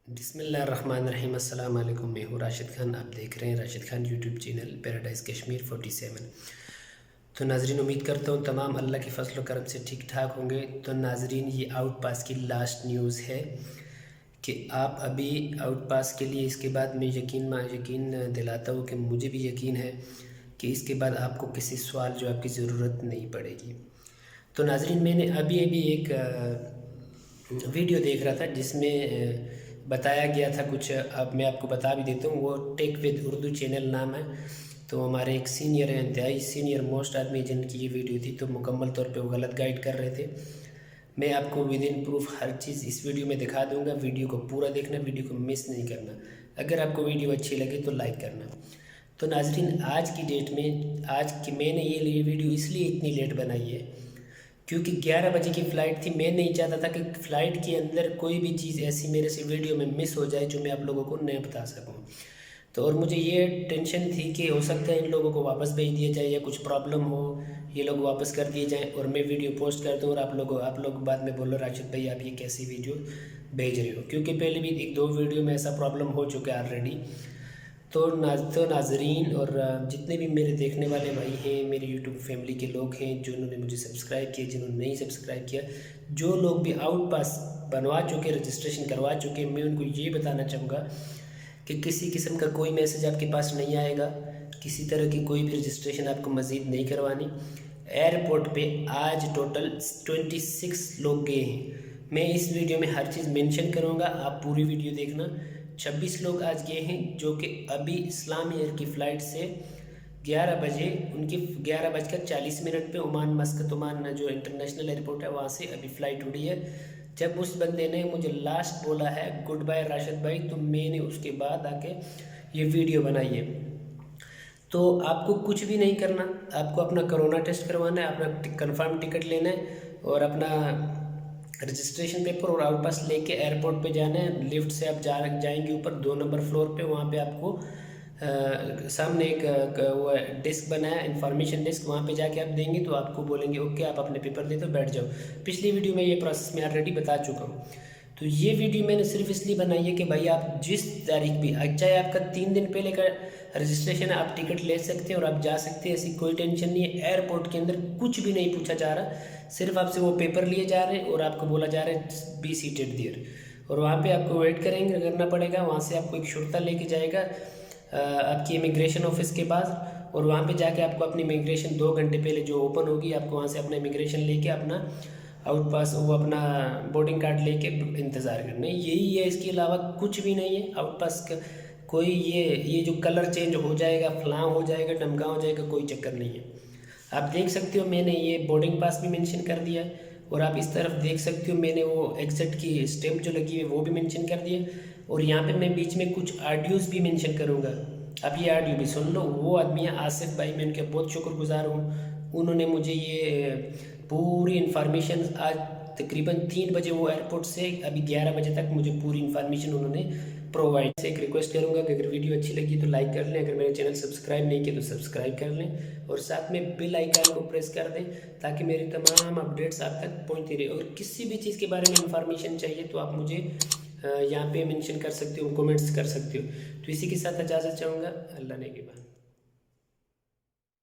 बिस्मिल्लाहिर्रहमानिर्रहीम। अस्सलाम वालेकुम। मैं हूँ राशिद खान। आप देख रहे हैं Rashid Khan YouTube channel paradise Kashmir 47। तो नाजरीन, उम्मीद करता हूँ तमाम अल्लाह के फजल करम से ठीक ठाक होंगे। तो नाजरीन, ये आउट पास की लास्ट न्यूज़ है कि आप अभी आउट पास के लिए, इसके बाद मैं यकीन दिलाता हूँ कि मुझे भी यकीन है कि इसके बाद आपको किसी सवाल जो आपकी ज़रूरत नहीं पड़ेगी। तो नाजरीन, मैंने अभी अभी एक वीडियो देख रहा था जिसमें बताया गया था कुछ। अब मैं आपको बता भी देता हूँ। वो टेक विद उर्दू चैनल नाम है। तो हमारे एक सीनियर है, इंतहाई सीनियर मोस्ट आदमी जिनकी ये वीडियो थी, तो मुकम्मल तौर पे वो गलत गाइड कर रहे थे। मैं आपको विद इन प्रूफ हर चीज़ इस वीडियो में दिखा दूंगा। वीडियो को पूरा देखना, वीडियो को मिस नहीं करना। अगर आपको वीडियो अच्छी लगे तो लाइक करना। तो नाजरीन, आज की डेट में, आज की मैंने ये वीडियो इसलिए इतनी लेट बनाई है क्योंकि 11 बजे की फ़्लाइट थी। मैं नहीं चाहता था कि फ़्लाइट के अंदर कोई भी चीज़ ऐसी मेरे से वीडियो में मिस हो जाए जो मैं आप लोगों को नहीं बता सकूं। तो और मुझे ये टेंशन थी कि हो सकता है इन लोगों को वापस भेज दिया जाए या कुछ प्रॉब्लम हो, ये लोग वापस कर दिए जाएँ और मैं वीडियो पोस्ट कर दूँ और आप लोग बाद में बोलो राशिद भाई आप ये कैसी वीडियो भेज रहे हो। क्योंकि पहले भी एक दो वीडियो में ऐसा प्रॉब्लम हो चुका है ऑलरेडी। तो नाजरीन और जितने भी मेरे देखने वाले भाई हैं, मेरे यूट्यूब फैमिली के लोग हैं, जिन्होंने मुझे सब्सक्राइब किया, जिन्होंने नहीं सब्सक्राइब किया, जो लोग भी आउट पास बनवा चुके, रजिस्ट्रेशन करवा चुके, मैं उनको ये बताना चाहूँगा कि किसी किस्म का कोई मैसेज आपके पास नहीं आएगा, किसी तरह की कोई भी रजिस्ट्रेशन आपको मज़ीद नहीं करवानी। एयरपोर्ट पे आज टोटल 26 लोग गए हैं। मैं इस वीडियो में हर चीज़ मेंशन करूँगा, आप पूरी वीडियो देखना। 26 लोग आज गए हैं जो कि अभी इस्लाम एयर की फ़्लाइट से 11 बजे, उनकी 11:40 पे ओमान मस्कत, ओमान जो इंटरनेशनल एयरपोर्ट है वहाँ से अभी फ़्लाइट उड़ी है। जब उस बंदे ने मुझे लास्ट बोला है गुड बाय राशिद भाई, तो मैंने उसके बाद आके ये वीडियो बनाई है। तो आपको कुछ भी नहीं करना, आपको अपना कोरोना टेस्ट करवाना है, अपना कंफर्म टिकट लेना है और अपना रजिस्ट्रेशन पेपर और आउट पास लेके एयरपोर्ट पे जाना है। लिफ्ट से आप जाएंगे ऊपर 2 नंबर फ्लोर पे, वहाँ पे आपको सामने एक वो डेस्क बना है, इन्फॉर्मेशन डेस्क, वहाँ पे जाके आप देंगे तो आपको बोलेंगे ओके आप अपने पेपर दे दो, बैठ जाओ। पिछली वीडियो में ये प्रोसेस मैं ऑलरेडी बता चुका हूँ। तो ये वीडियो मैंने सिर्फ इसलिए बनाई है कि भाई आप जिस तारीख भी, चाहे आपका 3 दिन पहले का रजिस्ट्रेशन है, आप टिकट ले सकते हैं और आप जा सकते हैं, ऐसी कोई टेंशन नहीं है। एयरपोर्ट के अंदर कुछ भी नहीं पूछा जा रहा, सिर्फ आपसे वो पेपर लिए जा रहे हैं और आपको बोला जा रहा है बी सीटेड देयर, और वहाँ पे आपको वेट करना पड़ेगा। वहाँ से आपको एक शुरता लेके जाएगा आपकी इमिग्रेशन ऑफिस के पास, और वहाँ पे जाके आपको अपनी इमिग्रेशन 2 घंटे पहले जो ओपन होगी, आपको वहाँ से अपना इमिग्रेशन लेके अपना आउट पास, वो अपना बोर्डिंग कार्ड लेके इंतज़ार करना है। यही है, इसके अलावा कुछ भी नहीं है। आउट पास का कोई ये जो कलर चेंज हो जाएगा, फलां हो जाएगा, डमका हो जाएगा, कोई चक्कर नहीं है। आप देख सकते हो मैंने ये बोर्डिंग पास भी मेंशन कर दिया है, और आप इस तरफ देख सकते हो मैंने वो एग्जिट की स्टैम्प जो लगी है वो भी मेंशन कर दिया। और यहाँ पे मैं बीच में कुछ ऑडियोज़ भी मेंशन करूँगा, आप ये ऑडियो भी सुन लो। वो आदमी है आसिफ भाई, मैं उनके बहुत शुक्रगुजार हूँ। उन्होंने मुझे ये पूरी इन्फॉर्मेशन आज तकरीबन 3 बजे, वो एयरपोर्ट से अभी 11 बजे तक मुझे पूरी इन्फॉर्मेशन उन्होंने प्रोवाइड। से एक रिक्वेस्ट करूंगा कि अगर वीडियो अच्छी लगी तो लाइक कर लें, अगर मेरे चैनल सब्सक्राइब नहीं किया तो सब्सक्राइब कर लें, और साथ में बेल आइकन को प्रेस कर दें ताकि मेरी तमाम अपडेट्स आप तक पहुंचती रहे। और किसी भी चीज़ के बारे में इंफॉर्मेशन चाहिए तो आप मुझे यहाँ पे मेंशन कर सकते हो, कमेंट्स कर सकते हो। तो इसी के साथ इजाज़त चाहूँगा। अल्लाह ने के बाद।